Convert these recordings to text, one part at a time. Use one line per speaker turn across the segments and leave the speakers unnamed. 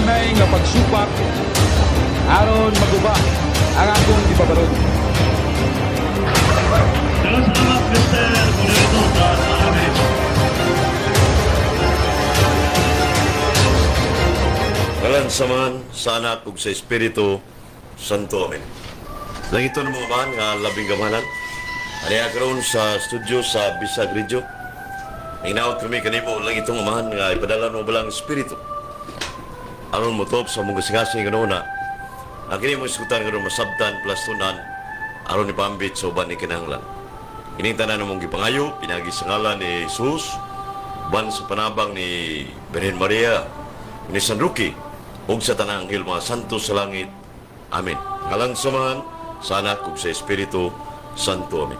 nay nga pagsupak aron maguba ang akong ipabarog.
Salamat, Mr. Moderator Dan Amin.
Ngalan sa man, sa anak ug sa Espiritu Santo. Amen. Lang ito na mga man nga labing gamanan. Aniya karon sa studio sa Bisag Radio. Hinaot kami kanimo lang itong amahan nga ipadala mo balang Espiritu. Aron mo top sa mong kasingasing kanuna. Akini mo iskutan karon masabtan plus tunan aron ni pambit sa uban ni kinahanglan. Ining tanan mong gipangayo pinagi sa ngalan ni Jesus ban sa panabang ni Birhen Maria ni San Roque ug sa tanang anghel mga santos sa langit. Amen. Ngalan sa man sa anak ug sa Espiritu Santo. Amen.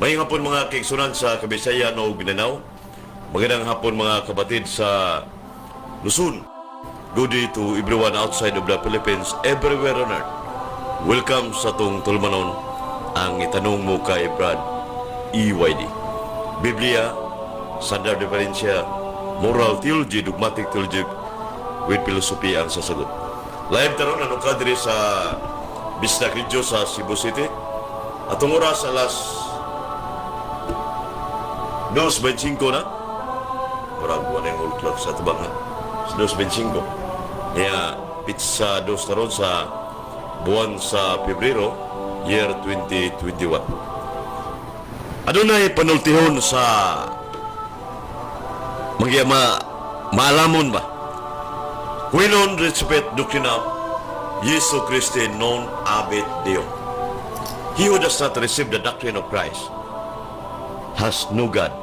May hapon mga kaigsunan sa Kabisayan o Mindanao. Magandang hapon mga kapatid sa Luzon. Good day to everyone outside of the Philippines, everywhere on earth. Welcome sa tong tulmanon ang itanong mo kay Brad EYD. Biblia, Standard Differencia, Moral Theology, Dogmatic Theology with Philosophy ang sasagot. Live taron ano kadiri sa Bisag Radio sa Cebu City. Atong oras alas 2:25 na. Parang buwan yung old clock sa tabangan. 2:25. Kaya pizza 2 taron sa buwan sa Pebrero, year 2021. Adunay panultihon sa maalamon ba? Kwinon respect doctrina Yesu Christi non habet Deo. He who does not receive the doctrine of Christ has no God.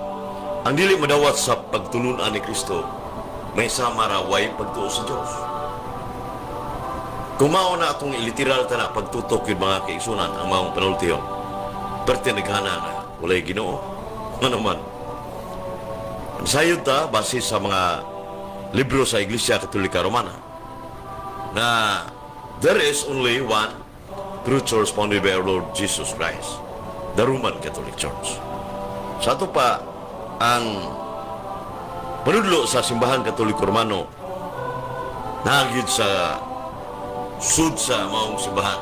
Ang dili madawat sa pagtulunan ni Kristo may samaraway pagtuo sa Diyos. Kung mao na atong literal na pagtutok yung mga kaigsunan ang mga panultiyon, perti naghana na walay Ginoo. Ano naman? Sayod ta base sa mga libro sa Iglesia Katolika Romana na there is only one true church founded by our Lord Jesus Christ, the Roman Catholic Church. Sa ito pa ang panudlo sa simbahan Katoliko Romano nagid sa sud sa maong simbahan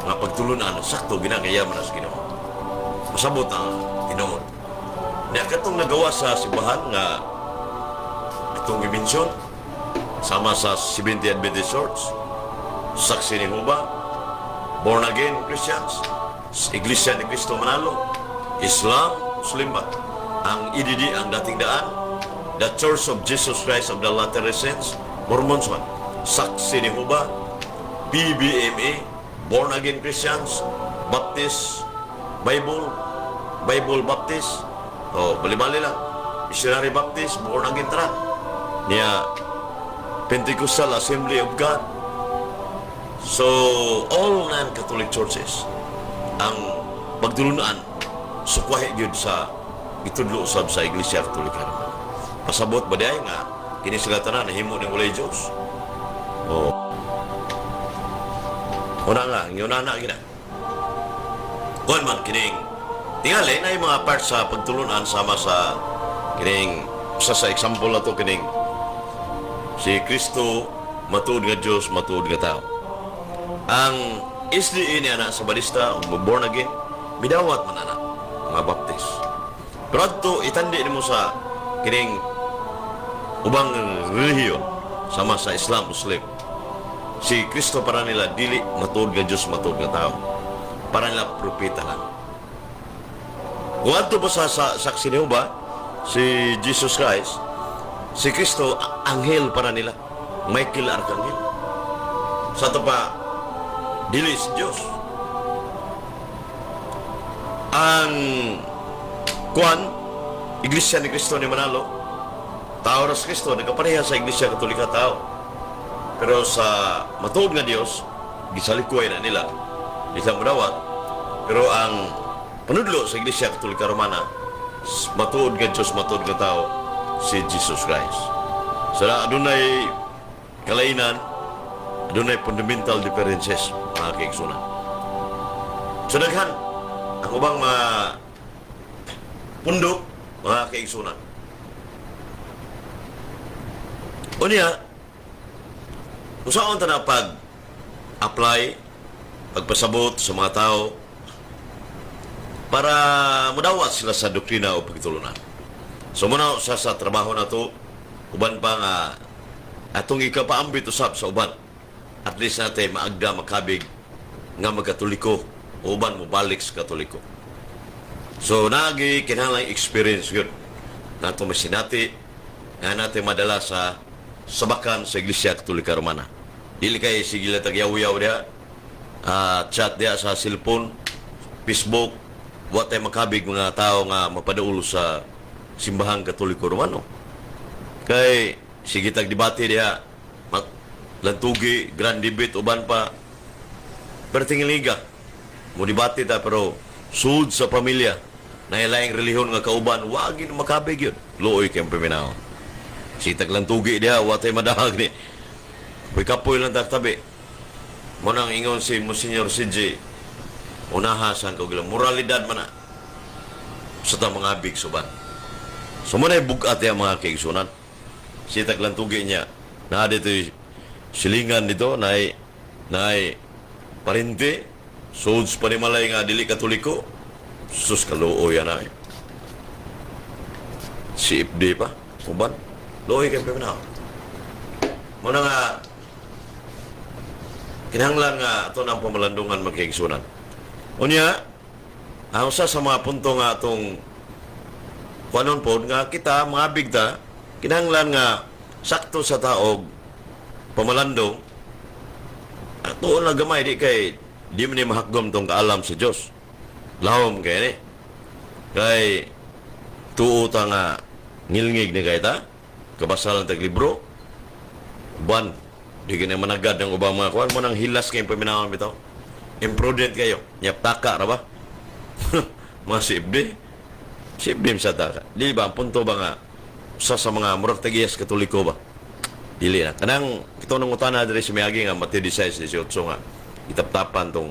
nga pagtulunan sakto ginagayaman as Ginoo. Masabot ang tinuod. Nya katong nagawa sa simbahan nga itong gimensyon sama sa Seventh Adventist Church, Saksi ni Jehovah, Born Again Christians, Iglesia ni Cristo Manalo, Islam, Muslim ba? Ang IDD ang dating daan, The Church of Jesus Christ of the Latter-day Saints, Mormons man, Saksi ni Jehovah, PBMA, Born Again Christians, Baptist, Bible Baptist, bali-bali lang, Missionary Baptist, Born Again Tara, niya Pentecostal Assembly of God. So, all non-Catholic churches ang pagtulunan sukwahi gyud sa itudlo usab sa Iglesia Katolika Romana. Pasabot ba diay nga kini sila tanan nahimo ning walay Dios. Una nga, yun na gina. Kuan man kining tingali na yung mga part sa pagtulunan sama sa kining sa example na to kining si Kristo matuod nga Dios, matuod nga tao. Ang SDA niya na sa balista o born again, bidawat man na mga baptist. Pero ito, itandi mo sa kining ubang relihiyon sama sa Islam, Muslim. Si Kristo para nila dili matuod nga Diyos, matuod nga tao. Para nila propeta lang. Kung ato pa sa Saksi ni Jehovah, si Jesus Christ, si Kristo, anghel para nila. Michael Arkanghel. Sa ito pa, dili si Diyos. Ang kuan, Iglesia ni Cristo ni Manalo, tao ras Kristo, nagkapareha sa Iglesia Katolika tao. Pero sa matuod nga Diyos, gisalikuay na nila, isang madawat. Pero ang panudlo sa Iglesia Katolika Romana, matuod nga Diyos, matuod nga tao, si Jesus Christ. So adunay kalainan, adunay fundamental differences, mga kaigsunan. So daghan, ang ubang mga pundok, mga kaigsunan. O niya, Kung saan na pag-apply, pagpasabot sa mga tao para mudawat sila sa doktrina o pagtulunan. So muna sa trabaho na to, uban pa nga atong ikapaambit usab sa uban. At least natin maagda makabig nga magkatoliko o uban mo balik sa katoliko. So nagi kinahanglan experience yun. Nato masinati nga natin madala sa sabakan sa Iglesia Katolika Romana. Dili kay sige lang tagyaw-yaw dia, chat dia sa cellphone, Facebook, wa tay makabig mga tao nga mapadaulo sa simbahang Katoliko Romano. Kay sige tag debate dia, lantugi, grand debate uban pa pertingiliga. Mo debate ta pero sud sa pamilya na ilaing relihiyon nga kauban, wag gid makabig yun. Luoy kay paminaw. Si tag lantugi dia, wa tay madahag ni. Uy kapoy lang tabi. Mo nang ingon si Monsignor CJ, unahasan ko gilang moralidad man na sa ta mga big suban. So mo na bugat ya mga kaigsunan. Si tag lantugi niya na dito silingan dito na parente sods pa ni malay nga dili katoliko sus kaluoy yan ay si FD pa uban luoy kay pemina mo na nga kinahanglan nga ito ng pamalandungan magkaigsunan unya ang sa mga punto nga itong kanon po nga kita mga bigta kinahanglan nga sakto sa taog pamalandong ato na gamay di kay di man ni mahakgom tong kaalam sa Dios lahom kay ni kay tuo ta nga ngilngig ni kay ta kabasalan tag libro ban di kini managad ng ubang mga kuan mo nang hilas kay paminawan bitaw imprudent kayo nyap taka ra ba mga sibdim sa taka di ba ang punto ba nga sa mga murag tagiyas katoliko ba dili na. Kanang ito nung utana diri si Miyagi nga Mateo 16:18 nga itaptapan tong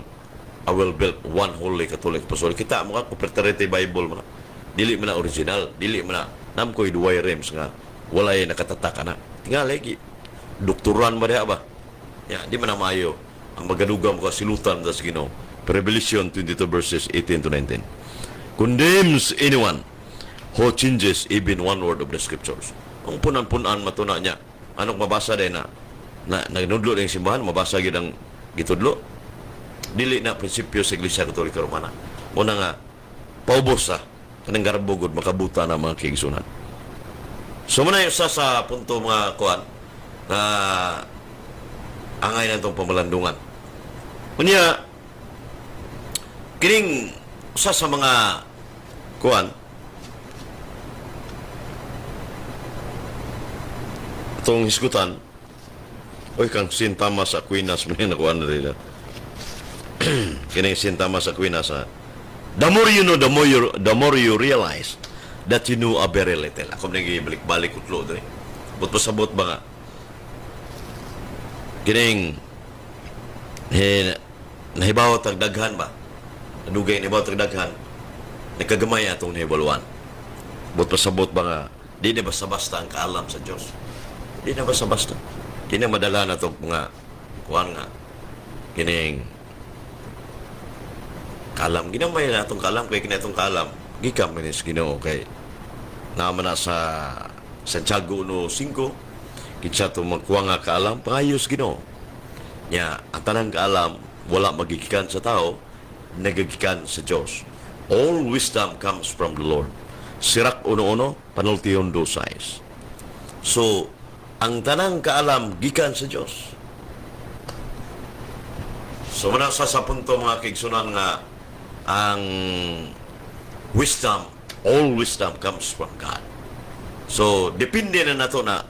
I will build one holy Catholic apostolic. Kita mo ka Proprietary Bible mo na. Dili man na original, dili man na namkoy duway rems nga walay nakatatak na. Tingali lagi. Doktoran ba diha ba? Ya, di man na maayo ang magaduga mo ka silutan sa Ginoo. Revelation 22 verses 18 to 19. Condemns anyone who changes even one word of the scriptures. Ang punan-punan matuna niya. Anong mabasa din na nagnudlo ng simbahan, mabasa gid ang gitudlo. Dili na prinsipyo sa Iglesia Katolika Romana. Muna nga, paubos sa kanang garbogod makabuta na mga kaigsunan. So muna yung sa punto mga kuan na angay na itong pamalandungan. Unya, kining sa mga kuan itong hisgutan oy kang St. Thomas Aquinas man nakuha na rin kining St. Thomas Aquinas the more you know, the more you realize that you know a very little. Ako nagibalik-balik utlo doon but pasabot ba nga kining nahibaw tagdaghan ba nadugay nahibaw tagdaghan nagkagamay atong nahibaluan but pasabot ba nga di na basta-basta ang kaalam sa Diyos. Di na basta-basta. Di na madala na itong mga kuwan nga. Kining kalam. Ginamay na itong kalam. Kaya kinitong kalam. Gikam minis Ginoo kay naman na sa Santiago 1:5. Kitsa itong magkuwa nga kaalam. Pangayos Ginoo. Nya, ang tanang kaalam, wala magigikan sa tao, nagagikan sa Diyos. All wisdom comes from the Lord. Sirak 1:1, panultiyon 2:6. So, ang tanang kaalam gikan sa Dios. So muna sa punto mga kaigsunan nga ang wisdom, all wisdom comes from God. So depende na nato na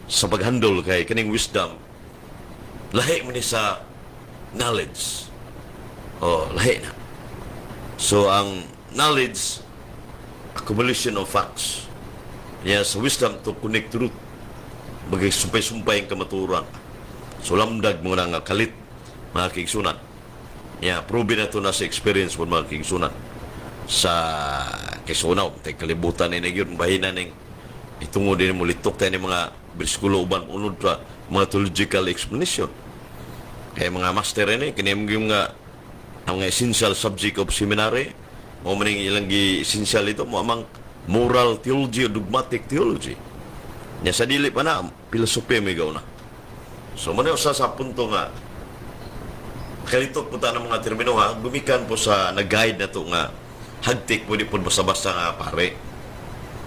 sa paghandle kay kaning wisdom lahi man sa knowledge. Lahi na. So ang knowledge accumulation of facts. Yes, wisdom to connect truth. Bagay sumpay-sumpay ang kamaturan. So lamdag mo nga kalit mga kaigsunan. Proven na ito na sa experience mo mga kaigsunan. Sa kaisunaw, tayo kalibutan na yun, bahinan ng itungo din mo litok tayo ng mga bersikulo uban unod pa mga theological explanation. Kaya mga master ini, kinimgim nga ang essential subject of seminary, mo maning ilang essential ito, mo amang moral theology o dogmatic theology. Nya sa dili pa na, filosofi may gaw na. So, muna sa punto nga, kalitok po ng mga termino ha, gumikan po sa nag-guide na to nga, hagtik po di po basta-basta nga pare.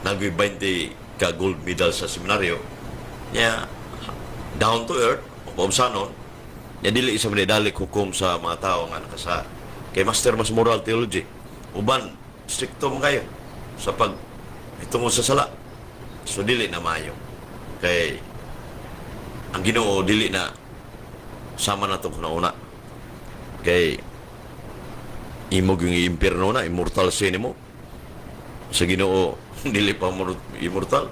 Nagwi 20 ka gold medal sa seminaryo. Nya, down to earth, o sanon, nya dili isa dali hukom sa mga tao nga nakasa. Kay master mas moral theology. Uban, stricto mo kayo sa pag itungod sa sala. So, dili na mayo. Kay, ang Ginoo dili na sama na ito una. Kay, imog yung impierno na, immortal sin mo. Sa Ginoo, dili pa immortal.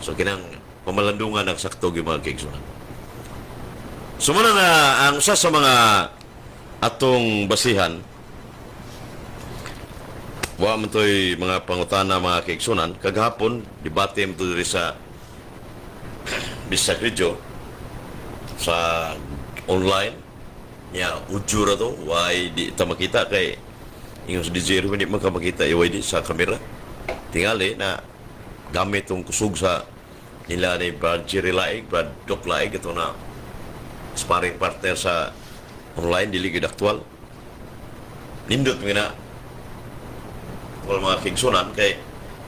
So, kinang pamalandungan ng sakto yung mga kaigsunan. So, muna na, ang isa sa mga atong basihan, wa man to'y mga pangutana mga kaigsunan, kaghapon, debate mo to sa Bisag Radio, sa online, niya, ujura to, why di ita makita kay yung sa DJ hindi makamakita iway di sa kamera. Tingali na gamit tong kusog sa nila ni Brad Jerry Laig, Brad Doc Laig, ito na sparring partner sa online, dili gid aktual. Nindot mo na wala mga kingsunan kay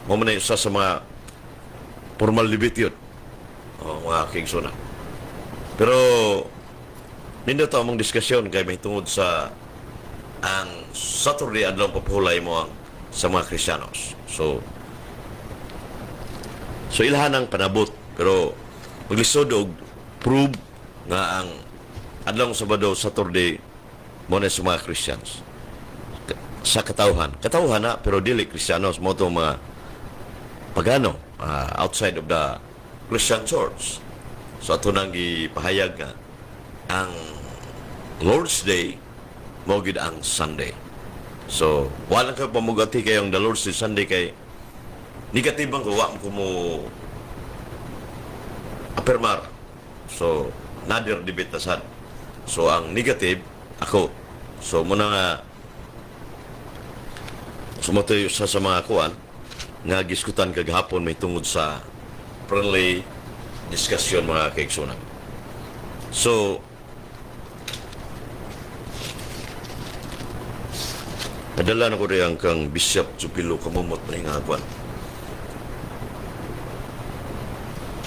mo man isa sa mga formal debate yun. Mga kingsunan. Pero nindot among diskusyon kay may tungod sa ang Saturday adlaw papahulay mo ang sa mga Kristiyanos. So ilhan ang panabot pero maglisod og prove nga ang adlaw Sabado Saturday mo na sa mga Christians sa katawhan na pero dili Kristiyanos mo to mga pagano outside of the Christian church. So ato nang gipahayag nga ang Lord's Day mo gid ang Sunday. So wala ka pamugati kay ang the Lord's Day Sunday kay negatibang gawa ko mo afirmar. So nadir debate na sad. So ang negative ako. So muna nga sumatoy sa mga kuan nga giskutan kagahapon may tungod sa friendly discussion mga kaigsunan. So padala na ko rin kang Bishop Jupilo Kamumot na nga kuan.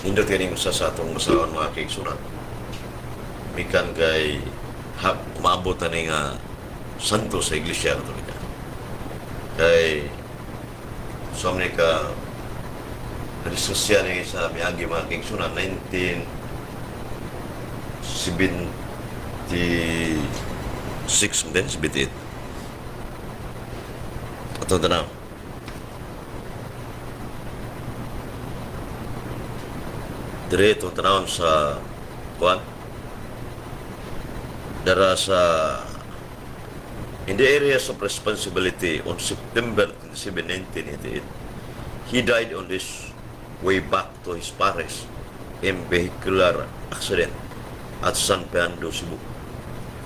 Indot kaning sa atong masawan mga kaigsunan. Mikan kay umabot na nga santo sa Iglesia Katolika. Kay sumni ka nalisosya ni sa miagi mga kaigsunan 1976 din, 78. Atong tanaw. Dire itong tanawon sa kuan dara sa in the areas of responsibility on September 27, 1988, he died on this way back to his parish in vehicular accident at San Fernando, Cebu.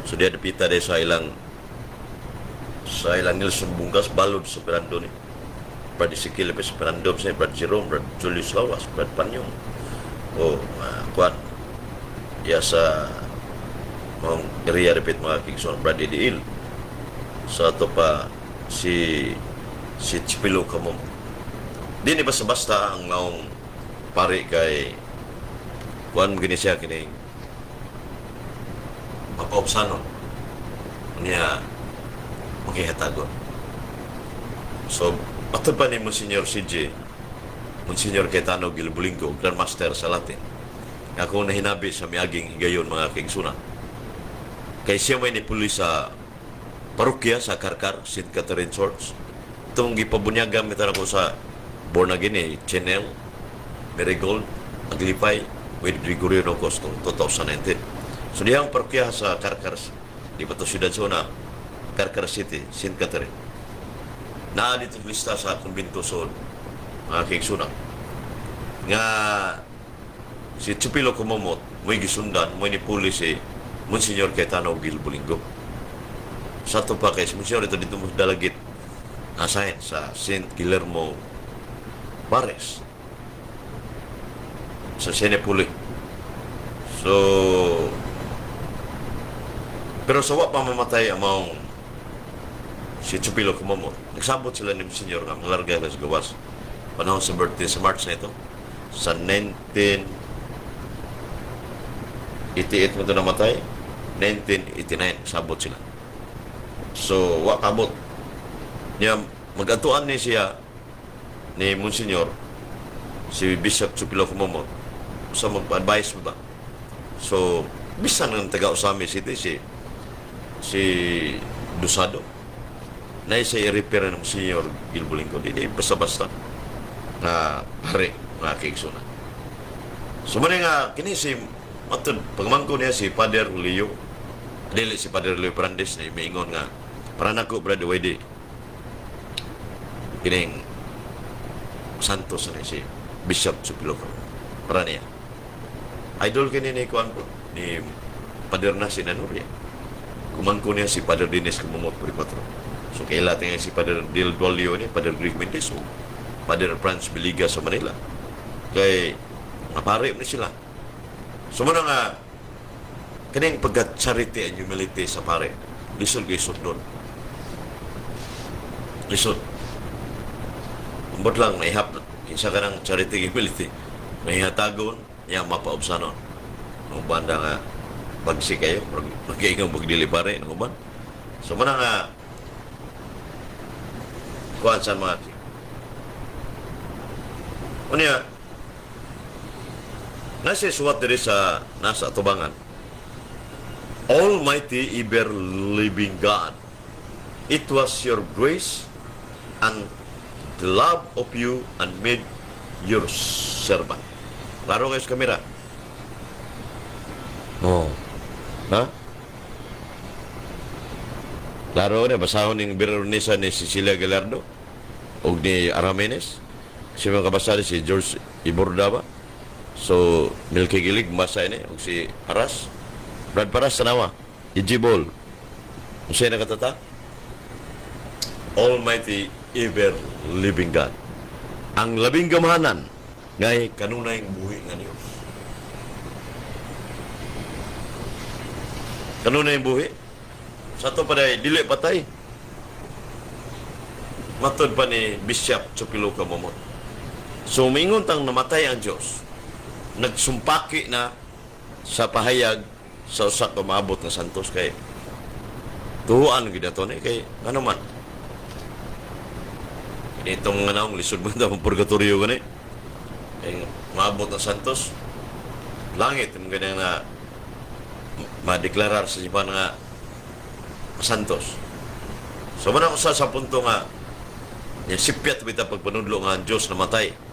So dia dapita de sa ilang Nelson Bungas balod sa Fernando ni. Brad Ezekiel sa Fernando, sa Brad Jerome, Brad Julius Lawas, Brad Panyong. Kuan ya sa mong area repeat mga kingson Brad Ediil. Sa ato pa si Chipilo Kamum. Di ni basta-basta ang maong pari kay kuan gini siya kini mapaupsanon niya makihatagon. So ato pa ni Monsignor CJ Monsignor Caetano Gilbulingo, Grand Master sa Latin. Ako nahinabi sa miaging higayon mga kaigsunan. Kay siya may nipuli sa parokya sa Karkar, St. Catherine Church. Itong gipabunyagan mita ko sa born again Chanel, Marigold, Aglipay, with Gregorio Nocos noong 2019. So diyang parokya sa Karkar, di ba ito Ciudad Zona, Karkar City, St. Catherine. Na dito lista sa kumbinto sa mga kaigsunan. Nga si Chupilo Kumamot, mo'y gisundan, mo'y ni puli si Monsignor Cayetano Gilbulingo. Sa ito pa kay si Monsignor, ito dito mo dalagit asahin sa St. Guillermo Bares sa Senepuli. So, pero sa wa pa mamatay among si Chupilo Kumamot, nagsabot sila ni Monsignor nga malarga na sa gawas. Panahon sa birthday sa March na ito. Sa 1988 mo ito namatay, 1989, sabot sila. So, wakabot. Niya, mag-atuan ni siya, ni Monsignor, si Bishop Chupilo Kumamot, sa mag-advise mo ba? So, bisan ng taga-Usami City, si Dusado, na isa i-repair ng Monsignor Gilbulingo, hindi basta-basta na pare, mga kaigsuna. So, muna nga, kini si matod, pagmangko niya si Father Leo, dili si Father Leo Brandes na imingon nga, para nako, Brad Wede, kining Santos na si Bishop Chupilo para niya. Idol kini ni Kuan po, ni Father Nas Inanuria. Kumangko niya si Father Dines Kumamot Puripatro. So, kailati nga si Father Del Dualio ni, Father Greg Mendez, o Father Franz Biliga sa Manila. Kay, mapare ni sila. So, muna nga, kaning pagka-charity and humility sa pare, lisod doon. Lisod. Umbot lang, naihap. Isa ka ng charity and humility. Naihatagon, niya mapaubsanon. Ang banda nga, bagsi kayo, mag-iingang magdilipare, ng uban. So, muna nga, kuhaan saan mga unya, nasa suwat diri sa nasa atubangan. Almighty ever living God, it was your grace and the love of you and made your servant. Klaro kayo sa kamera? Oh. Ha? Klaro na, basahon ng Veronesa ni Cecilia Gallardo o ni Aramenes. Si mga kabasa si George Ibordaba. So, Milky Gilig, masa ini. O si Paras. Brad Paras, tanawa. Ijibol. Kung siya nakatata? Almighty, ever living God. Ang labing gamahanan, ngay kanunay buhi nga Diyos. Kanunay buhi? Sa ito pa na, dili patay. Matod pa ni Bishop Chupilo Kumamot. So, mingon tang namatay ang Diyos. Nagsumpaki na sa pahayag sa usak o maabot ng Santos kay tuhuan gid ato ni kay ano man. Itong nga lisod mo na purgatorio gani. Kay maabot ng Santos langit ang ganyan na madeklarar sa Japan nga Santos. So, man ako sa punto nga yung sipyat bita pagpanudlo nga ang Diyos namatay.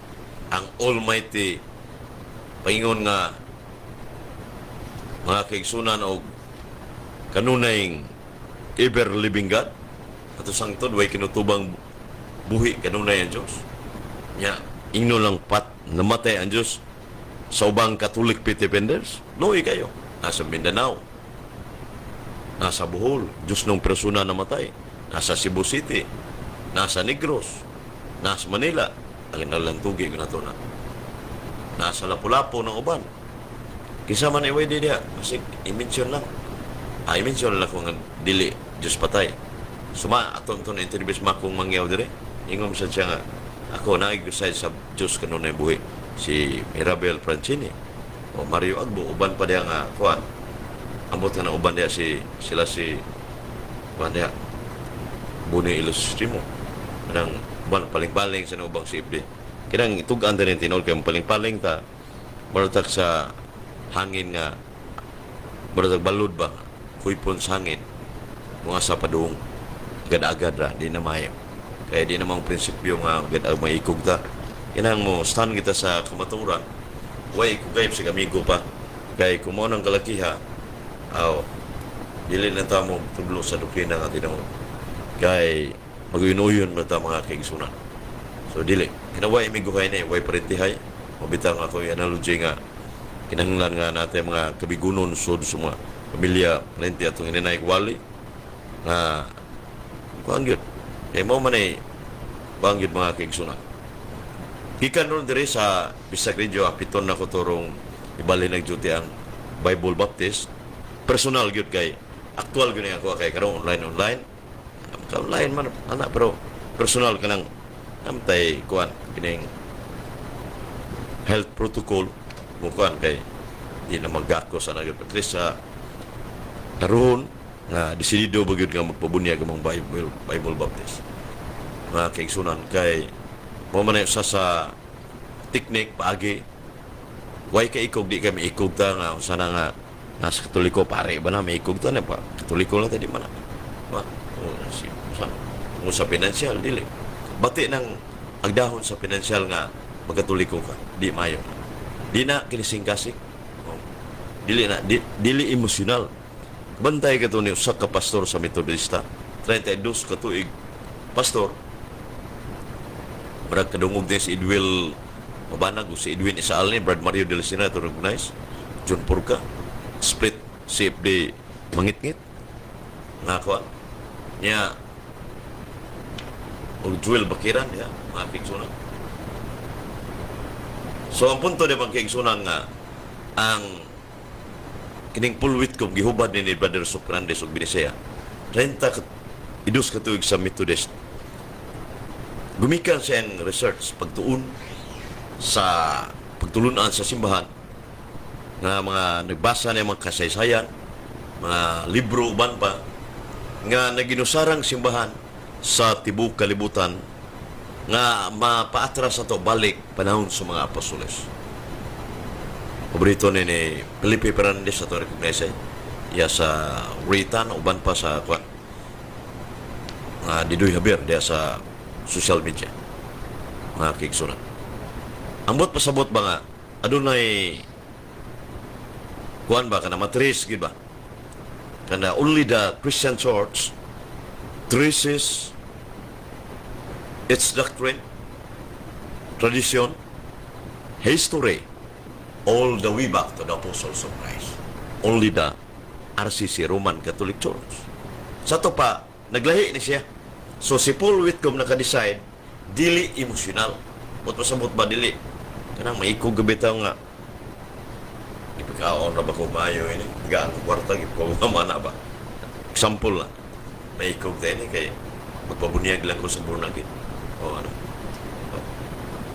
Ang Almighty paingon nga mga kaigsunan o kanunayng ever living God ato sangtod way kinutubang buhi kanunay ang Diyos nya ingno lang pat namatay ang Diyos sa ubang Catholic Pitipenders noy kayo nasa Mindanao, nasa Bohol, Diyos nung persona namatay, nasa Cebu City, nasa Negros, nasa Manila, alin-alang tugi ko na ito na. Nasa Lapu-Lapu ng uban. Kisa man iway di dia, kasi i-mention lang. I-mention lang kung dili, Diyos patay. Suma, atong ito na interviews makong mangyaw dire. Ingom sa siya nga, ako naigusay sa Diyos kanunay buhi. Si Mirabel Francini, o Mario Agbo, uban pa diya nga, kuhan. Ambot nga na uban diya sila si, kuhan diya, Buni Ilustrimo. Anang uban, paling-paling sa ubang sipli. Kinang itugan din yung tinol, kaya paling-paling ta, baratak sa hangin nga, baratak balud ba, kuipon sa hangin, mga sa padung, agad-agad ra, di na mayo. Kaya di namang prinsipyo nga, agad-agad may ikog ta. Kinang mo, stand kita sa kamaturan, way ikugayip sa kamigo pa, kaya kumo ng kalakiha, dili na ta mo tublo sa doktrina nga tinamo. Kaya mag-uyun-uyun na ta mga kaigsunan. So, dili. Kinaway imiguhay na way parentihay. Mabitang ako yung analogy nga kinahanglan nga natin mga kabigunon sud sa mga pamilya lenti atong inanay wali nga kuan gyud kay mao man ay kuan gyud mga kaigsunan. Gikan ron diri sa Bisag Ridjo apiton na ko turong ibali nag-duty ang Bible Baptist personal gyud kay aktual gyud ako kay karon online man ana pero personal kanang amtay kuan kining health protocol mo kuan kay di na magako sa nagud at least sa karon nga desidido ba gyud nga magpabunyag ang Bible Baptist mga kaigsunan kay mo man ay usa sa teknik paagi way ka ikog di kay maikog ta nga usa na nga nasa Katoliko pare ba na maikog ta na pa Katoliko lang ta di man sa pinansyal dili bati ng agdahon sa pinansyal nga magkatoliko ka di mayo di na kinising-kasing dili emosyonal bantay ka to ni usa ka pastor sa Metodista 32 ka tuig pastor brad kadungog din si Edwin mabanag si Edwin Isaal ni Brad Mario de la Sina to recognize John Purka split CFD mangit-ngit nga ko niya o Joel Bakiran ya mga kaigsunan. So ang punto de mga kaigsunan nga ang kining pulwit ko gihubad ni Brother Socrates ug Binisea 30 idus ka tuig sa Methodist gumikan siyang research pagtuon sa pagtulunan sa simbahan nga mga nagbasa na mga kasaysayan mga libro uban pa nga naginusarang simbahan sa tibok kalibutan nga mapaatras ato balik panahon sa mga apostoles. Paborito ni Felipe Fernandez ato recognize iya sa Ritan uban pa sa kwan Didoy Javier dia sa social media mga kaigsunan. Ambot pasabot ba nga adunay kuan ba kana matris gid ba kana only the Christian Church traces its doctrine, tradition, history, all the way back to the apostles of Christ. Only the RCC, Roman Catholic Church. Sa to pa, naglahi ni siya. So si Paul Whitcomb naka-decide, dili emosyonal. Ba't pasabot ba dili? Kanang maikog gabitaw nga. Ipikaon na ba ko maayo ini? Gaan ko kwarta, ipikaw mana ba? Example lang. Maikog tayo ni kay magpabunyag lang ko sa Brunagin. O ano?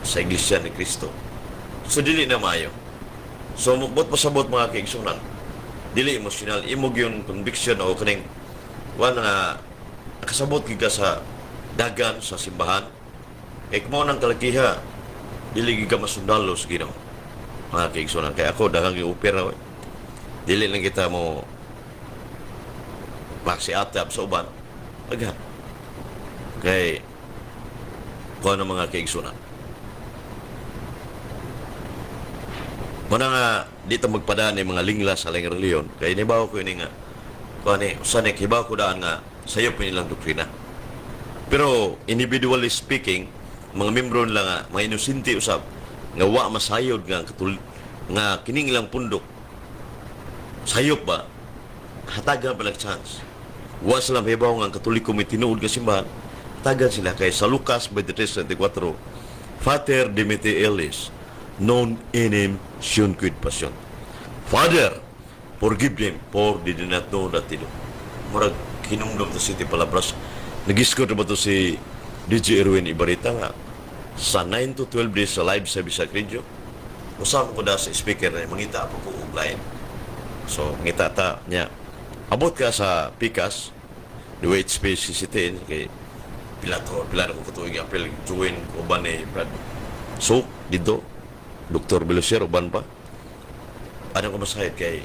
Sa Iglesia ni Cristo. So dili na maayo. So mukbot pasabot mga kaigsunan. Dili emosyonal. Imog yung conviction o kaning nga nakasabot giga sa dagan sa simbahan. E kamo nang kalakiha dili giga masundalo sa Ginoo. Mga kaigsunan. Kaya ako daghang giupira. Dili lang kita mo maksiatap sa uban. Agad. Kay kung ano mga kaigsunan. Muna nga, dito magpadaan ng mga lingla sa aling reliyon. Kaya inibaw ko yun nga, kung ano, sanik, hibaw ko daan nga, sayo po nilang doktrina. Pero, individually speaking, mga membro nila nga, mga inusinti usap, nga wa masayod nga, nga kining ilang pundok. Sayop ba? Hatagan palang chance. Wa sila hibaw nga, Katoliko may tinuod nga simbahan, tagan sila kay sa Lucas 23:24 Pater Dimite Elis non enim sion quid passion. Father, forgive them for they do not know that they do. Murag hinungdom to City Palabras. Nag-iskot ba to si DJ Erwin Ibarita nga sa 9 to 12 days sa live sa Bisag Ridjo. Usap ko da sa speaker na mangita po ko online. So, mangita ta niya. Abot ka sa Pikas, the way it's space CCTN kay pila ko katuig apel join ko ba ni Brad so dito Dr. Belosier uban pa ano ko masahit kay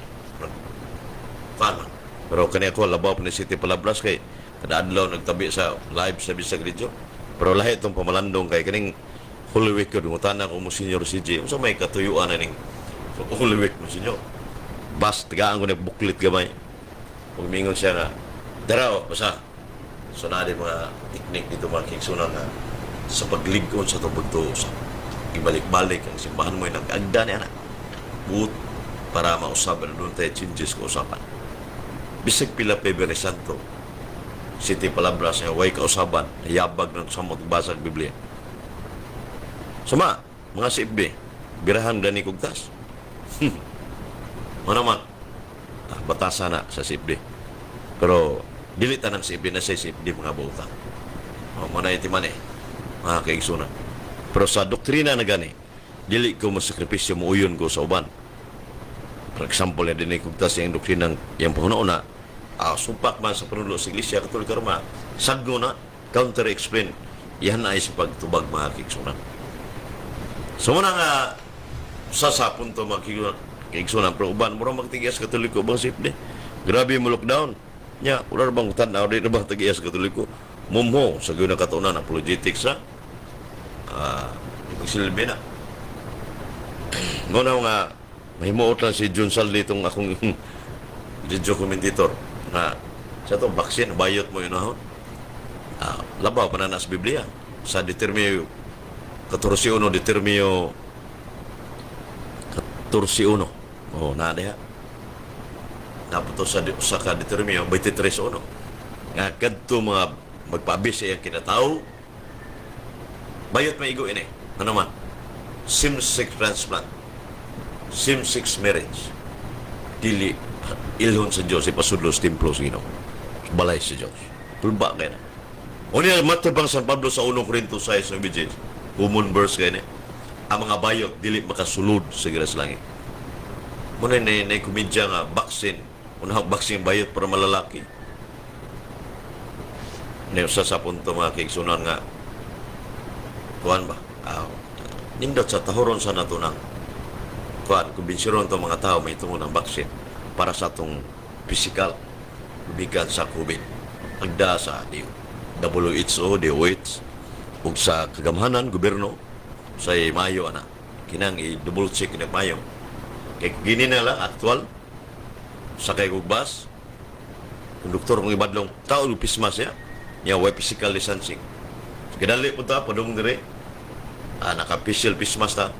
paano pero kani ako labaw pa ni City Palabras kay kada adlaw nagtabi sa live sa Bisag Ridjo pero lahi itong pamalandong kay kaning Holy Week ko dungutana ko mo Senior CJ unsa may katuyuan na ning Holy Week mo Senior bas tigaan ko na buklit gamay ug mingon siya nga daraw basa. So na mga teknik dito mga kaigsunan na sa pagligon sa tubagto sa ibalik-balik ang simbahan mo nag-agda ni anak. But para mausaban doon tayo changes ko usapan. Bisag pila Pebre Santo, City Palabras nga way kausaban, yabag ng samot basag Biblia. Sama, mga CFB, birahan gani kugtas. Manaman, batasan na sa CFB. Pero, dilitan ng CFB na sa CFB mga bauta. Muna iti man mga kaigsunan. Pero sa doktrina na gani, dili ko masakripisyo mo uyon ko sa uban. For example, yan din kugtas yung doktrina yung panuna-una, sumpak man sa panulo sa Iglesia Katolika Roma, saggo na, counter-explain, yan ay sa pagtubag mga kaigsunan. So muna nga, sa punto mga kaigsunan, pero uban, mura magtigias Katoliko bang sipde? Grabe mo lockdown. Nya, wala bang tanaw rin na bang tagias Katoliko? Mumho, sa gawin na katunan, apologetics sa magsilbi na. Muna nga, mahimuot lang si Jun Saldi itong akong video commentator na sa ito, baksin, bayot mo yun ahon. Labaw pa na nasa Biblia. Sa determio 14:1, determio 14:1. Na diha. Naputo sa ka determio 23:1. Nga kadto mga magpabis sa iyang kinatao, bayot maigo ini. Ano man? Same-sex transplant. Same-sex marriage. Dili ilhon sa Diyos, ipasudlos templos gino. Balay sa Diyos. Tulba kayo na. O niya, matapang San Pablo sa 1 Corinto 6 ng BJ, common verse kayo na, ang mga bayot, dili makasulod sa giras langit. Muna na komedya nga, baksin. Unahang baksin bayot para malalaki. Sa punto mga kaigsunan nga, kuhan ba? Nindot sa tahoron sa natunang kuhan, kumbinsiron itong mga tao may tungo ng baksin para sa itong physical bigan sa COVID. Agda sa WHO, DOH, ug sa kagamhanan, gobyerno, sa Mayo, kinang i-double check na Mayo. Kaya gini na lang, actual, sa kay Gugbas, konduktor kong ibadlong, tao pismas niya, niya way physical distancing. Kadali po ta, padung dire, naka-official pismas ta.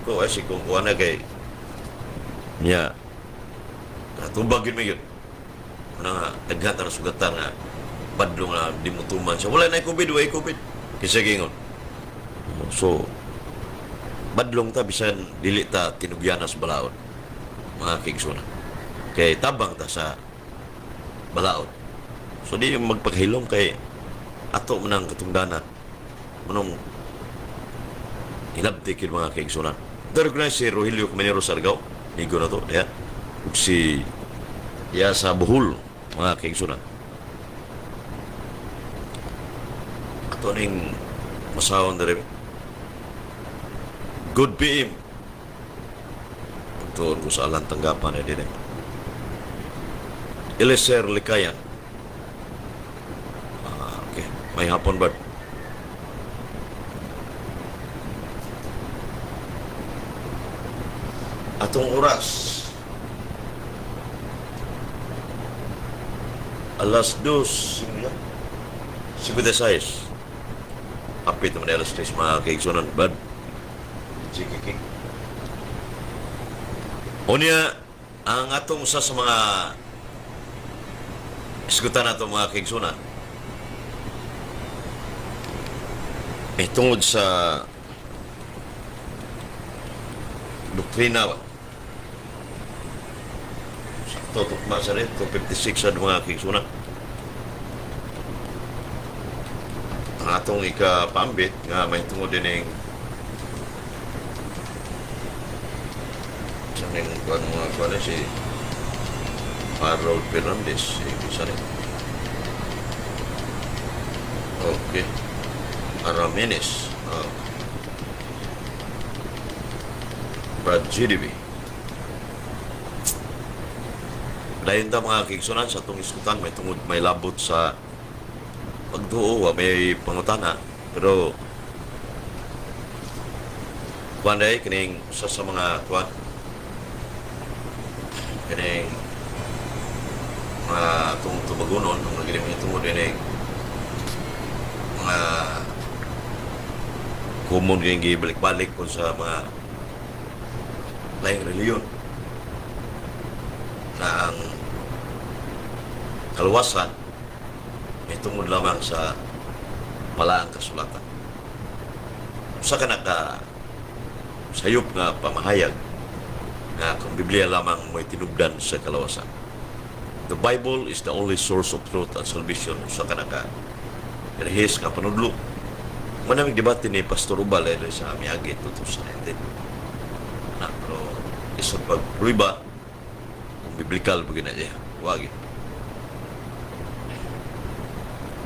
Ikaw ay si kung kuha na kay niya, tumbagin mo yun. Nga, naghata na sugatan nga, badlong na dimutuman siya. Wala na COVID, wala COVID. Kasi gingon. So, badlong ta, bisan dili ta tinugyanas balaod. Mga kigsuna. Kay tabang ta sa balaod. So, di yung magpaghilom kay ato man ang katungdanan. Manong hinabtik yung mga kigsuna. Pero ko na si Rogelio Caminero Sargao, nigo na to, yan. Ug si sa Bohol, mga kaigsunan. Ato ning masawon na rin. Good PM. Pagtuon ko sa alang tanggapan na din. Eliezer Likayan. Okay. May hapon ba? Atong oras. Alas 2:56. Apit naman alas 3 mga kaigsunan. Bad. Sige. O niya, ang atong usa sa mga isgutan nato mga kaigsunan. Tungod sa doktrina ba? Totok masa rin, 256 sa mga kaigsunan. Ang atong ikapambit nga may tungod din yung isang yung mga si Harold Fernandez, isa rin. Okay. Aramenes. Brad GDB. Dahil na mga kaigsunan sa itong iskutan, may tungod, may labot sa pagduo, may pangutana. Pero, kuwan day, kining sa mga kuwan, kining mga itong tumagunon, ang nagilim yung tungod din mga common yung gibalik-balik kung sa mga laing reliyon. na ang kaluwasan ay tungod lamang sa malaang kasulatan. Sa kanaka sayop nga pamahayag na kung Biblia lamang mo'y tinubdan sa kalawasan. The Bible is the only source of truth and salvation sa kanaka relihis nga panudlo. Manamig debate ni Pastor Ubal sa Miagi 2019. Pero isang pagpruiba kung biblikal pag niya. Wagi.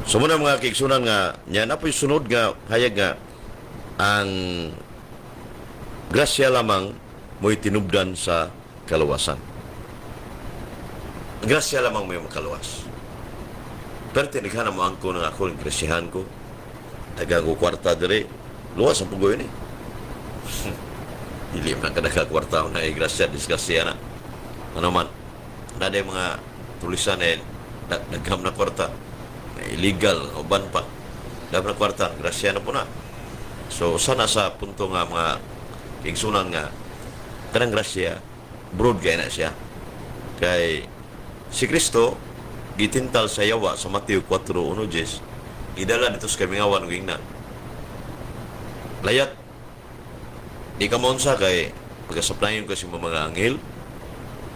So muna mga kaigsunan nga, niya na po'y sunod nga, hayag nga, ang grasya lamang mo'y tinubdan sa kalawasan. Ang grasya lamang mo'y makaluwas. Pero tinighan mo ang ko ng ako ng grasyahan ko, nagago kwarta dire, luwas ang pugoy ni. Hindi man ka kwarta na grasya, disgrasya na. Ano man, na mga tulisan nagham na kwarta, illegal, uban pa. Dapat na kwarta, grasya na po na. So, sana sa punto nga mga kingsunan nga, kanang grasya, broad kaya na siya. Kay si Kristo, gitintal sa yawa sa Mateo 4:1-10, idala dito sa kamingawan ng ingnan. Layat, di ka maunsa kay pagkasaplayon kasi mga anghel,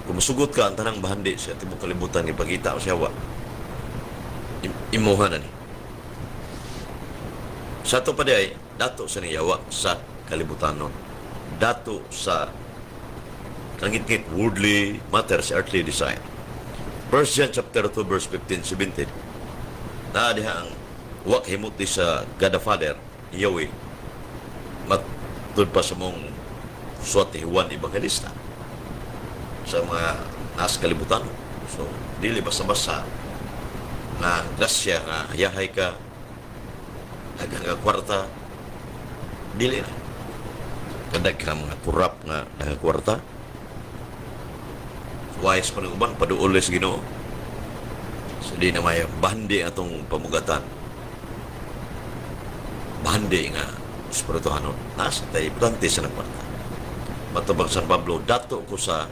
kung masugot ka ang tanang bahandi sa tibok kalibutan, ipagita o siyawa, imuha na ni. Sa ito pa di ay, dato sa niyawa sa kalibutan nun. Dato sa nangit-ngit worldly matters, earthly desire. 1 John chapter 2 verse 15-17, na diha ang wak himuti sa God the Father, Yahweh, matud pa sa mong suwati Juan Evangelista sa mga nasa kalibutan. So, dili basta-basta na grasya nga hayahay ka hanggang kwarta, dili na. Kadag ka mga kurap nga kwarta, wais pa ng uban, paduulis Ginoo. So, di na may bandi atong pamugatan. Bandi nga espirituhanon. Nasa tayo, importante sa nagkwarta. Matabang San Pablo, dato ko sa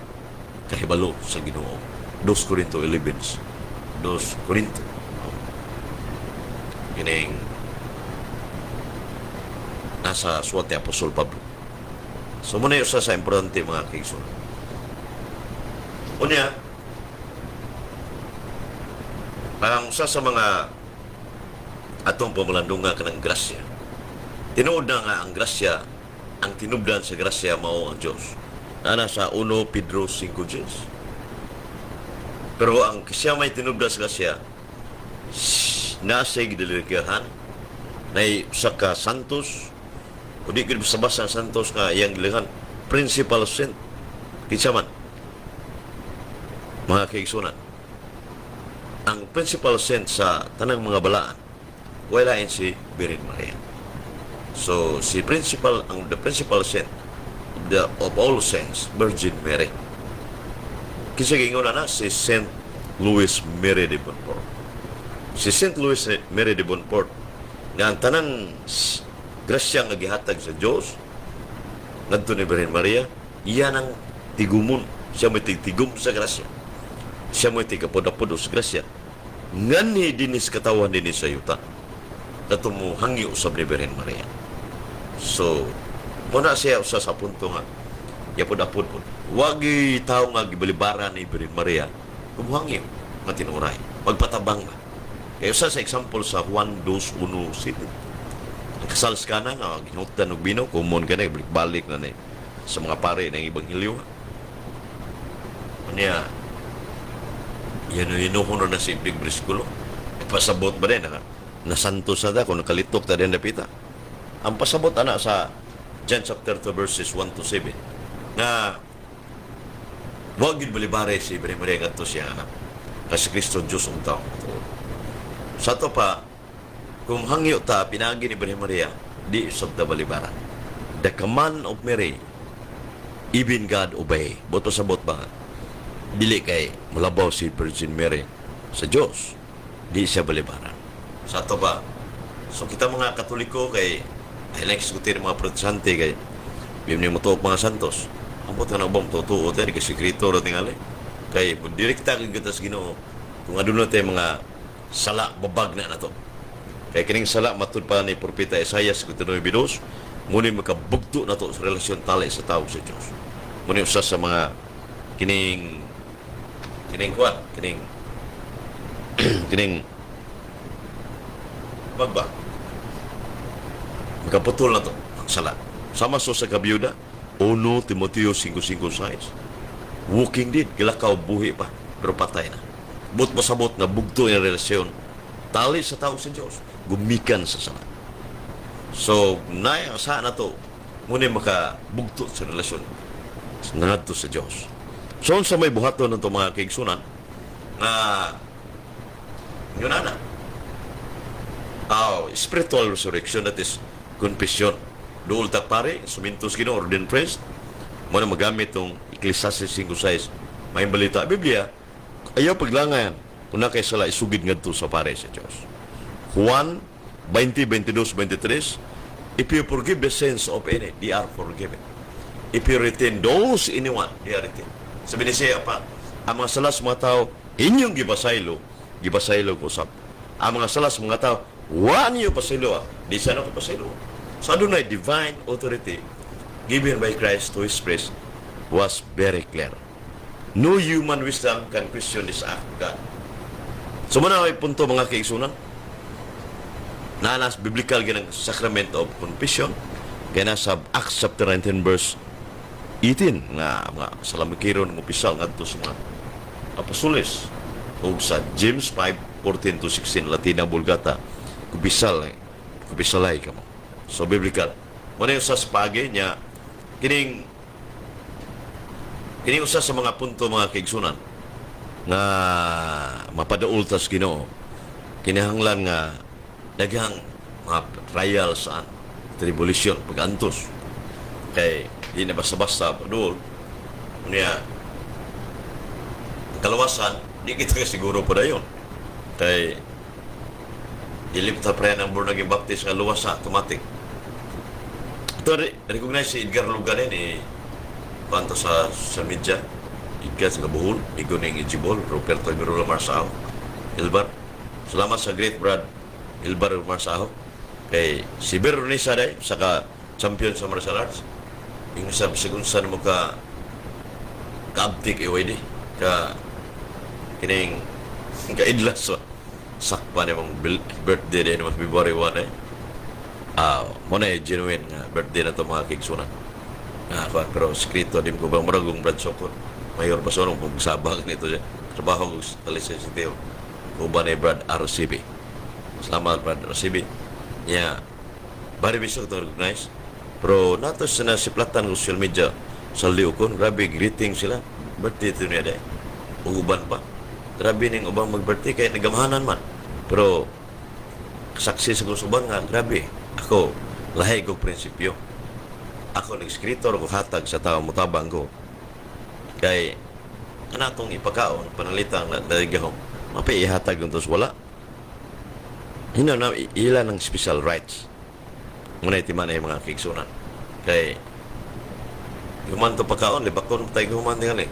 kahibalo sa Ginoo. 2 Corinto 11. 2 Corinto. Gining nasa suwat ni Apostol Pablo. So, muna yung sa importante mga kaisun. Unya, ang sa mga atong pamalandunga ka ng grasya, tinuod na nga ang grasya, ang tinubdan sa grasya mao ang Diyos. Na nasa 1 Pedro 5:10. Pero ang siya may tinubdan sa grasya, nasa gidalirikahan, na usa ka santos, o di ko basa-basa santos nga iyang dilihan, principal saint, kinsa man, mga kaigsunan. Ang principal saint sa tanang mga balaan, walain si Virgin Maria. So, the principal saint of all saints, Virgin Mary. Kinsa gingon na si Saint Louis Mary de Bonport. Si Saint Louis Mary de Bonport, nga ang tanang grasya nga gihatag sa Diyos, ngadto ni Virgin Maria, iyan ang tigumon. Siya may tigtigum sa grasya. Siya mo'y tigapod-apod sa grasya. Ngani dinis katawan dinis sa yuta. Dato mo hangi usab ni Virgin Maria. So, muna siya usa sa punto nga, yapod-apod po. Wagi tao nga gibalibara ni Virgin Maria, kumuhangi, matinuray. Magpatabang ba. Kaya usa sa example sa Juan 2:1-7. Ang kasal ka na, ginutan og bino, kumon ka na, balik na na sa mga pare ng Ebanghelyo. Niya, yan inuhuno na si Big Briskulo. Pasabot ba rin? Nasantos na da kung nakalitok na rin napita. Ang pasabot ana sa John chapter 2 verses 1-7 na wag yun balibare si Virgin Maria nga to siya anak. Kasi Kristo Diyos ang tao. Sa to pa, kung hangyo ta, pinagi ni Virgin Maria, di sabda balibara. The command of Mary, even God obey. Boto sabot ba? Dili kay mulabaw si Virgin Mary sa Diyos. Di siya balibaran. Sa ito ba? So kita mga Katoliko kay next kutin mga protestante kay bim ni mo mga santos. Ambot ka na bang totoo tayo kasi sikrito ro tingali. Kay direkta kag kita sa Ginoo kung aduna tay mga sala babag na nato. Kay kining sala matud pa ni propeta Isaias kapitulo 22, muni makabugto nato sa relasyon tali sa tao sa Dios. Muni usa sa mga kining kuan, kining bagba. Makaputol na to ang sala. Sama so sa kabiyuda, 1 Timoteo 5:5-6. Walking dead, gilakaw buhi pa, pero patay na. But masabot na bugto yung relasyon, tali sa tao sa Diyos, gumikan sa sala. So, sa na to, muna makabugto sa relasyon ngadto sa Diyos. So, sa may buhaton ng mga kaigsunan, na yun na. Spiritual resurrection, that is confession. Dool tak pare, sumintos Ginoo, ordained priest, muna magamit itong Ecclesiastes 5:6. May balita, Biblia, ayaw paglangan, kung na kayo sala, isugid ngadto sa pare sa Diyos. Juan 20:22-23, if you forgive the sins of any, they are forgiven. If you retain those anyone, they are retained. Sabi ni siya pa, ang mga salas mga tao, inyong gibasaylo ko usap. Ang mga salas mga tao, wa niyo pasaylo, di sana ko pasaylo. Sa adunay divine authority given by Christ to His priest was very clear. No human wisdom can question this act of God. So muna ay punto mga kaigsunan, nanas biblical ginang sacrament of confession, kaya nasa Acts chapter 19 verse 18 nga mga salamikiron ng opisyal ngadto sa mga apostoles, o sa James 5:14-16 Latina Vulgata, kubisalay ka mo. So biblical. Muna yung sa spage niya, kining usa sa mga punto mga kaigsunan nga mapadaul tas Ginoo, kinahanglan nga daghang mga trial sa tribulation pag-antos. Kay di na basta-basta padul niya ang kalawasan, di kita siguro pa dayon. Kay ilipta pre ng born again baptist nga luwas sa automatic. Ito recognize si Edgar Luganen panto sa media, Edgar sa Kabuhol, Igo ng Ijibol, Roberto Mirula Marsao, Ilbar. Salamat sa great Brad Ilbar Marsao. Kay si Beronisa day, saka champion sa martial arts. Yung sa sigunsan mo ka-abtik iway di, kining ka-idlas so. Sakpa na mong birthday din mas February 1 muna genuine birthday na ito mga kigsunan. Pero skrito din ko bang maragong Brad Sokot mayor ba sonong kung sabang nito siya trabaho ko sa lisensiyo ko ba na Brad RCB. Salamat Brad RCB yeah, bari biso ito recognize, pero nato na si platan ng social media sa liukon, grabe greeting sila birthday ito niya day uban pa, grabe ning ubang mag-birthday kaya nagamahanan man, pero saksi sa kusuban nga grabe ako lahi kong prinsipyo. Ako nag-skritor ko hatag sa tao mutabang ko. Kay anatong ipakaon panalitan na daligaw. Mapi ihatag nung tos wala. Hina na ila ng special rights. Muna itiman ay mga kigsunan. Kay human to pakaon, libakon tayo human nga ni.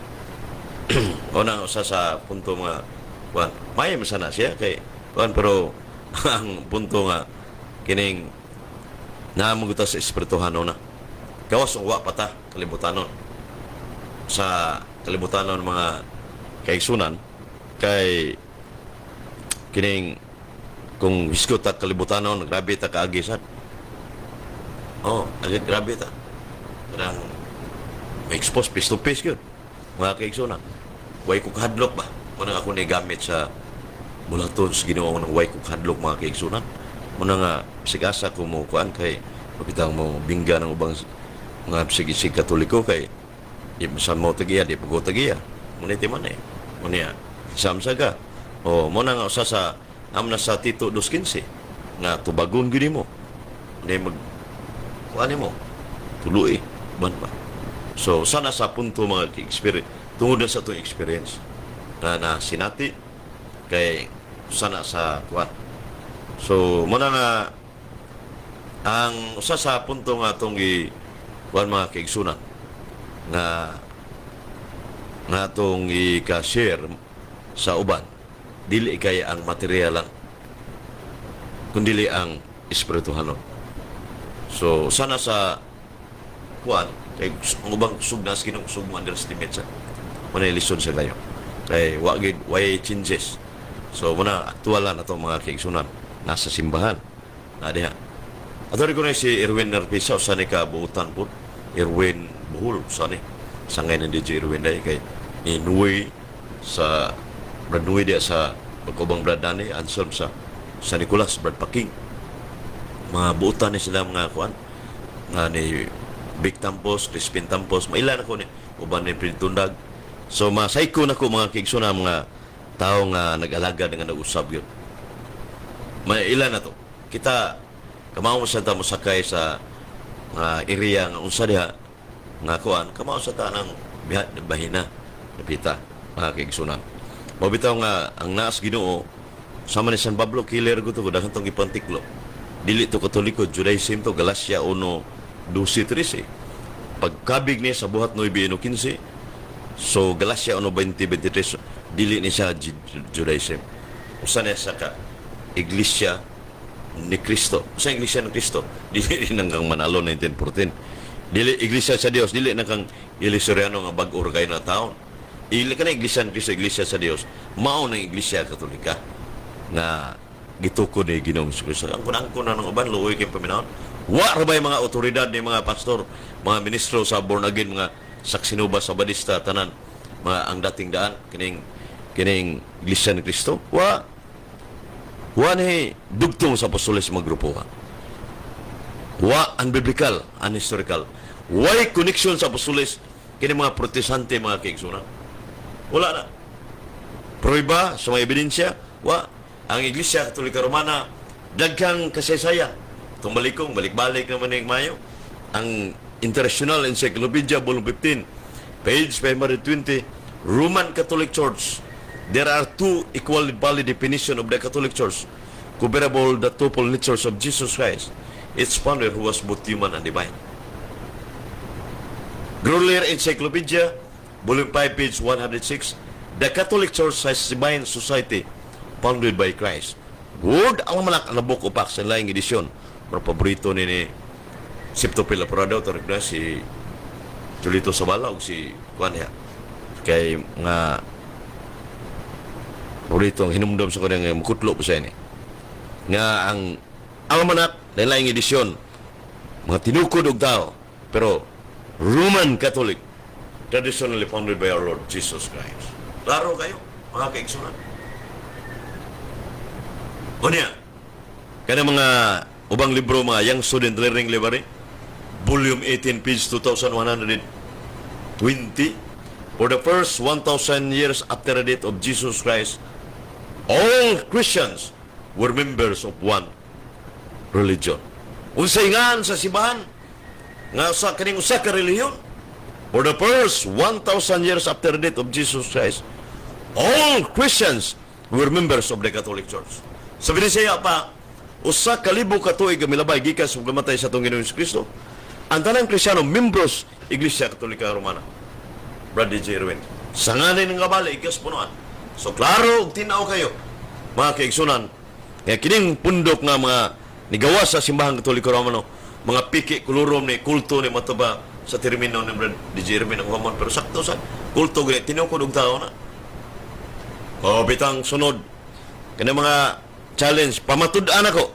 O na usa sa punto mga kuan. May masana siya kay kuan, pero ang punto nga kining naamuguta sa espirituhan na. Gawas ang wa pata kalibutanon sa kalibutanon mga kaigsunan kay kining kung hiskot ta kalibutanon grabe ta kaagisan agad grabe ta parang may expose face to face yun mga kaigsunan way kong hadlok ba muna ako na gamit sa bulaton sa ginawa ng way kong hadlok mga kaigsunan muna nga sigasa kung mo kuan kay kapitang mo bingga ng ubang mga psigisig katoliko kay di masan mo tagiya, di pago tagiya muna iti man muna samsa ka muna nga usa sa amna sa Tito 2:15 nga tubagon gini mo di mag kuani mo tuluy ban pa. So sana sa punto mga experience tungod sa itong experience na sinati kay sana sa kuan. So muna nga ang usa sa punto nga itong kuan mga kaigsunan nga nga atong i-share sa uban, dili kay ang material lang, kundi ang espirituhanon. So sana sa kuan kay ang ubang sugnas kinungsug mo underestimate sa muna lisod sa kayo kay why changes. So muna aktualan ato mga kaigsunan nasa simbahan na diha. Ato rin ko na si Erwin Narpisa sa ni kabuutan po Erwin Buhol sa ni sangay ng DJ Erwin day kay inuwi sa Brad Nuwi dia sa pagkubang Brad Dani Anselm sa Nicolas Brad Paking mga buutan ni sila mga kuan nga ni Big Tampos, Crispin Tampos, mailan ako ni uban ni Printundag. So masayko na ko mga kigsuna mga tao nga nag-alaga nga nag-usab yun. Mailan na to. Kita kamao sa ta mo sakay sa mga area nga unsa diha nga kuan, kamao sa ta nang bahina napita mga kigsuna. Mabitaw nga ang naas Ginoo sama ni San Pablo killer ko to daghang tong ipantiklo. Dili to Katoliko, Judaism to Galacia 1:12-13. Pagkabig niya sa buhat 9:15, so Galacia 1:20-23, dili ni siya Judaism. Usa niya sa ka Iglesia ni Cristo. Usa Iglesia ni Cristo, dili nang kang Manalo 1914. Dili Iglesia sa Dios, dili nang kang Ilisoriano nga bag-o kay na taon. Ili ka na Iglesia ni Cristo, Iglesia sa Dios. Mao na Iglesia Katolika na gitukod ni Ginoong Kristo. Ang kunang-kun na ng uban, luoy kayong paminahon. Wa rabay mga otoridad ni mga pastor, mga ministro sa born again, mga saksinuba sa badista, tanan, mga ang dating daan, kining Iglesia ni Kristo. Wa ni dugtong sa apostoles mga grupo. Wa unbiblical, unhistorical. Why connection sa apostoles, kining mga protestante, mga kaigsunan. Wala na. Proiba sa mga ebidensya, wa. Ang Iglesia Katolika Romana daghang kasaysayan. Itong balikong, balik-balik naman ng Mayo. Ang International Encyclopedia, volume 15, page 520, Roman Catholic Church. There are two equally valid definitions of the Catholic Church, comparable the twofold natures of Jesus Christ, its founder who was both human and divine. Grolier Encyclopedia, volume 5, page 106, the Catholic Church has divine society founded by Christ. Good ang malak na book upak sa laing edisyon. Pero paborito ni Siptopil Laporado, tarik na si Julito Sabala o si Juan ya. Kay nga paborito ang hinumdum sa kanyang mukutlo po sa ini. Nga ang almanak na laing edisyon, mga tinukod og tao, pero Roman Catholic, traditionally founded by our Lord Jesus Christ. Klaro kayo, mga kaigsunan. O niya, kaya mga ubang libro, mga Young Student Learning Library, volume 18, page 2120, for the first 1,000 years after the death of Jesus Christ, all Christians were members of one religion. Unsay ngan sa simbahan, nga sa kaning usa ka relihiyon, for the first 1,000 years after the death of Jesus Christ, all Christians were members of the Catholic Church. Sa Binisaya pa, usa ka libo ka tuig milabay gikan sa pagkamatay sa atong Ginoong Kristo. Ang tanang Kristiyano membros Iglesia Katolika Romana. Brad DJ Erwin. Sa ngalan ng kabali ikas punuan. So klaro ug tinaw kayo mga kaigsunan. Kaya kining pundok nga mga nigawa sa simbahan Katoliko Romano, mga piki kulurom ni kulto ni mataba sa termino ni Brad DJ Erwin ang humon, pero sakto sa kulto gani tinukod og tao na. O bitang sunod kana mga challenge, pamatud-an ako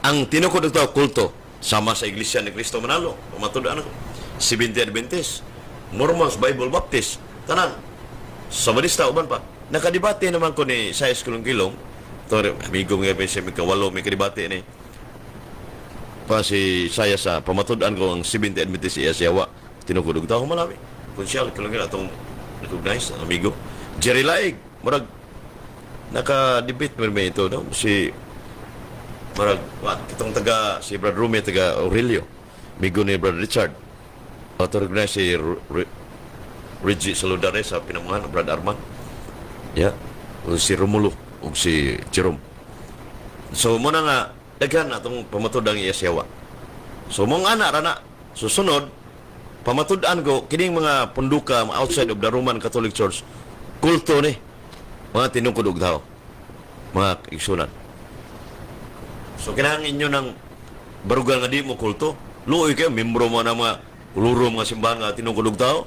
ang tinukod ito kulto sama sa Iglesia ni Cristo Manalo, pamatud-an ako Seventh-day Adventist, Mormons, Bible Baptist, tanan sa Badista uban pa. Nakadebate naman ko ni Sayas Kilong-Kilong to amigo nga sa kawalo may kadebate ni pa si Sayas sa pamatud-an ko ang Seventh-day Adventist Asiawa tinukod ito ako malami konsyal Kilong-Kilong atong recognize amigo Jerry Laig murag naka-debate may ito, no? Si marag, itong taga, si Brad Rumi, taga Aurelio, migo ni Brad Richard. Autorog na si Reggie Saludare sa pinamuhan, Brad Arman. Yeah. O si Romulo, o si Jerome. So, muna nga, daghan na itong pamatod ang Iyasyawa. So, mong anak, rana, susunod, pamatud-an ko, kining mga punduka outside of the Roman Catholic Church, kulto ni, mga tinungkod og tao, mga igsunan. So, kailangan inyo ng barugal nga di mo kulto. Luoy kayo, membro mo ng mga uluro mga simbahan nga tinungkod og tao.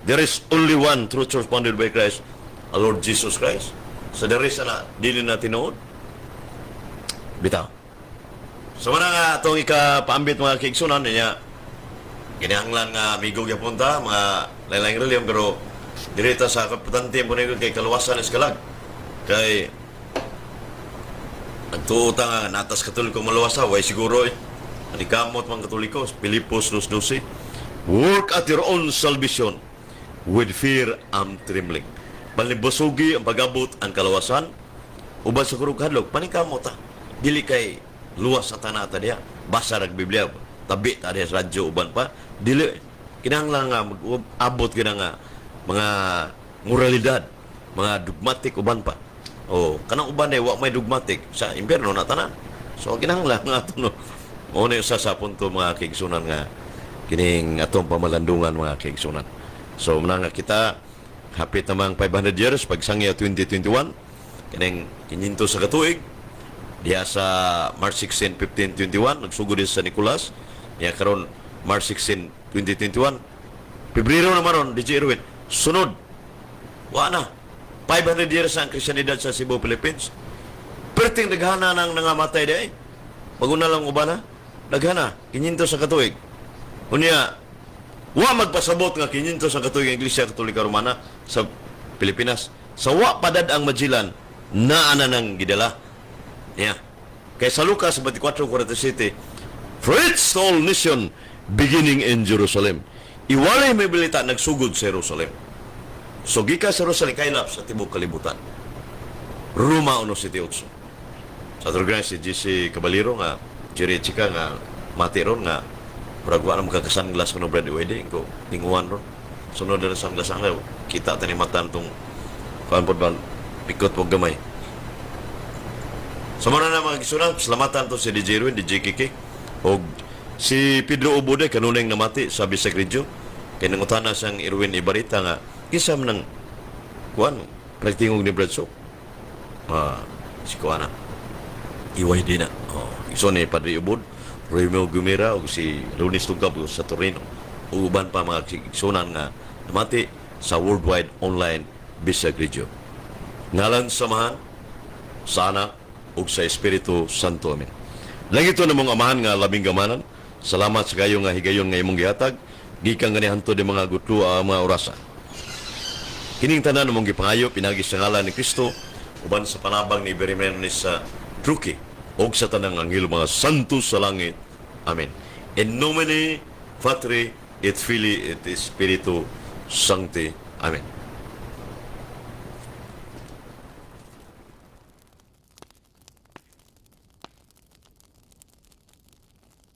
There is only one true church founded by Christ, our Lord Jesus Christ. So, there is na, dili na tinuod. Bitaw. So, mga nga itong ikapaambit mga kiigsunan, niya, kinahanglan nga migog ya punta, mga lain-laing reliyon, pero direta sa kaputante mo na kay kaluwasan iskalag. Kay nagtuota nga natas katoliko maluwasa, way siguro alikamot mga katoliko, Pilipos 2:12. Work at your own salvation with fear and trembling. Balibasugi ang pag-abot ang kalawasan, uban sa kurog hadlok, panikamot ta. Dili kay luwas sa tanata diya. Basa rag Biblia, tabi ta diya sa radyo uban pa. Dili kinahanglan nga mag-abot kina nga mga moralidad, mga dogmatic uban pa. O kanang uban ay wa may dogmatic sa impierno na tanan. So kinahanglan nga ato no. Mo ni sa punto mga kiigsunan nga kining atong pamalandungan mga kiigsunan. So muna nga kita hapit namang 500 years pagsangya 2021 kining 500 sa katuig diya sa March 16, 1521 nagsugod din sa Nicolas niya karon March 16, 2021 Pebrero na maron DJ Irwin sunod wa na 500 years ang Kristiyanidad sa Cebu, Philippines. Perting daghana nang nangamatay di ay paguna lang ubana daghana 500 sa katuig unya wa magpasabot nga 500 sa katuig ang Iglesia Katolika Romana sa Pilipinas. Sa wa padad ang Magellan na ana nang gidala. Yeah. Kay sa Lucas 24:47, preach to all nation beginning in Jerusalem. Iwalay may balita nagsugod sa Jerusalem. So gika sa Jerusalem kaylap sa tibuok kalibutan. Roma 1:8. Sa Torgan si GC Caballero nga Jerry Chica nga mati ron nga Paragwa na magkakasanglas ko ng bread wedding ko. Tinguan ron. Sunod na sanglas ang layo. Kita tani matan itong kaanpod ba pikot po gamay. Sa mga na mga kisunan, salamatan to si DJ Irwin, DJ Kiki. O si Pedro Ubude, kanuneng namati sa Bisag Ridjo. Kaya nangutana siyang Irwin Ibarita nga, kisam ng kuwan, nagtingog ni Bradso. Si kuwana. Iway din na. Iso ni Padre Ubud. Romeo Gumira o si Lunis Tugab sa Torino. Uban pa mga kigsunan nga namati sa worldwide online Bisag Ridjo. Ngalan samahan, sana ug sa Espiritu Santo. Amen. Lang ito na mga amahan nga labing gamanan. Salamat sa kayo nga higayon nga imong gihatag. Gikan ganihan to di mga gutlo ang mga orasan. Kining tanan mong gipangayo pinagi sa ngalan ni Kristo uban sa panabang ni Beremenes sa Truki og sa tanang anghel mga santos sa langit. Amen. In nomine Patri et Filii et Spiritu Sancti. Amen.